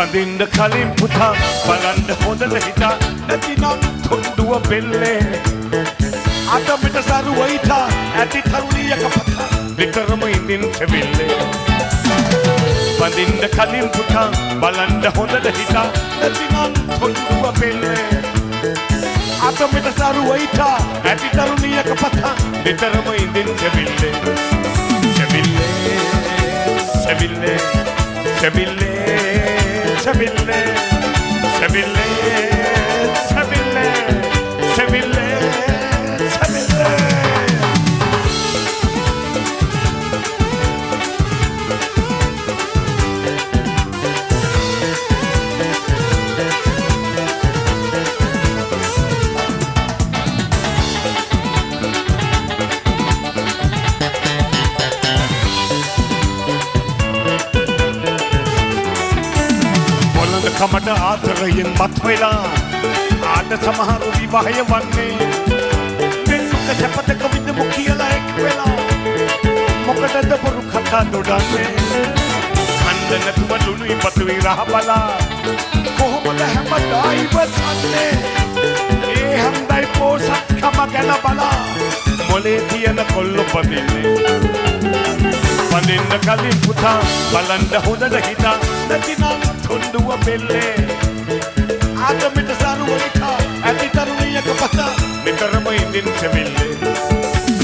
වඳින්න කලින් පුතා බලන්න හොඳට හිතා නැතිනම් තොණ්ඩුව බෙල්ලේ අද මෙට සරු වයිතා ඇති තරුණියක පතා විතරම ඉඳින් සෙවිල්ලේ වඳින්න කලින් පුතා බලන්න හොඳට හිතා නැතිනම් තොණ්ඩුව බෙල්ලේ අද මෙට සරු වයිතා ඇති තරුණියක පතා විතරම ඉඳින් සෙවිල්ලේ සෙවිල්ලේ සෙවිල්ලේ සෙවිල්ලේ Seville, Seville, Seville, Seville, Seville. කමට ආදරයෙන් මත් වෙලා ආට සමහර විවාහය වන්නේ දෙන්නුක සැපතක විඳමු කියලා එක් වෙලා මොකටද බොරු කතා දොඩන්නේ හන්ද නැතුව ලුණුයි පතුයි රහ බලා කොහොමද හැමදා ඉවසන්නේ ඒ හන්දයි පෝසත්කම ගැන බලා මොලේ තියෙන කොල්ල පදින්නේ වඳින්න කලින් පුතා බලන්න හොඳට හිතා නැතිනම් තොණ්ඩුව බෙල්ලේ අද මෙට සරුවයිතා ඇති තරුණියක පතා නිතරම ඉඳින් සෙවිල්ලේ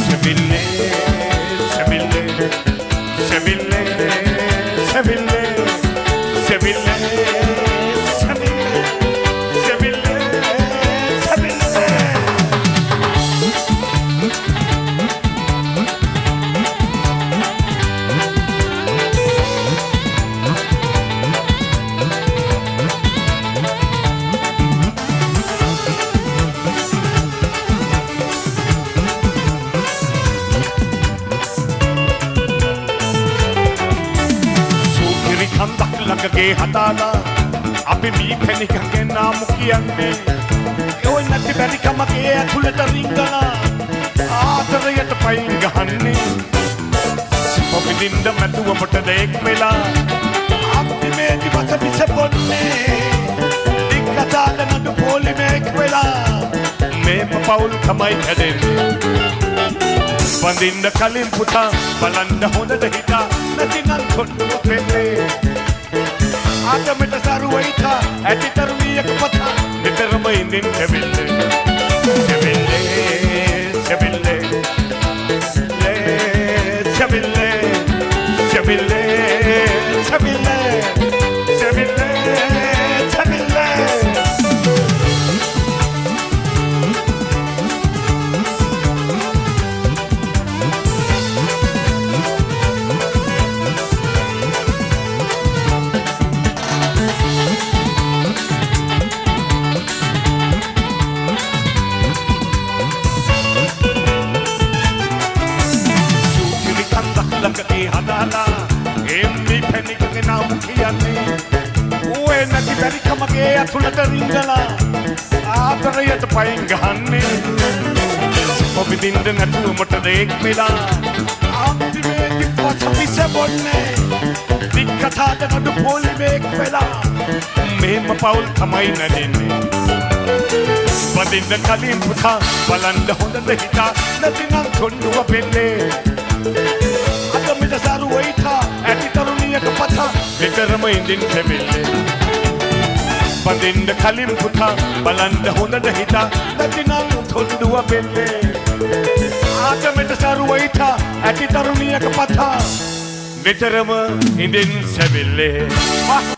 සෙවිල්ලේ සෙවිල්ලේ සෙවිල්ලේ සෙවිල්ලේ සෙවිල්ලේ ගේ හදාලා අපි මී පැණිකගේ නාම කියන්නේ ඔය නැති බැරිකමගේ ඇතුළට රිංගලා ආදරයට පයින් ගහන්නේ ඔබින්ද මැදුව මොටද එක් වෙලා අන්තිමේ දිවස විස බොන්නේ දික්කතාල නඩු පොලිමේ එක් වෙලා මේම පවුල් තමයි හැදෙන්නේ වඳින්න කලින් පුතා බලන්න හොඳට හිතා නැතිනම් තොණ්ඩුව පෙන්නේ අද මෙට සරුවයිතා ඇති තරුණියක පතා නිතරම ඉඳින් සෙවිල්ලේ සෙවිල්ලේ සෙවිල්ලේ සෙවිල්ලේ සෙවිල්ලේ සෙවිල්ලේ සෙවිල්ලේ සෙවිල්ලේ එම්මි පැණිකගේ නාම කියන්නේ ඔය නැති බැරිකමගේ ඇතුළට රිංගලා ආදරයට පයින් ගහන්නේ ඔබින්ද නැතුව මොටද එක් වෙලා අන්තිමේදී පොස පිස බොන්නේ දික්කතාට නඩු පොලිමේ එක් වෙලා මේම පවුල් තමයි නැදෙන්නේ වඳින්න කලින් පුතා බලන්න හොඳට හිතා නැතිනම් තොණ්ඩුව බෙල්ලේ අද මෙට සරුවයිතා ඇති තරුණියක පතා විතරම ඉඳින් සෙවිල්ලේ වඳින්න කලින් පුතා බලන්න හොඳට හිතා නැතිනම් තොණ්ඩුව බෙල්ලේ අද මෙට සරුවයිතා ඇති තරුණියක පතා විතරම ඉඳින් සෙවිල්ලේ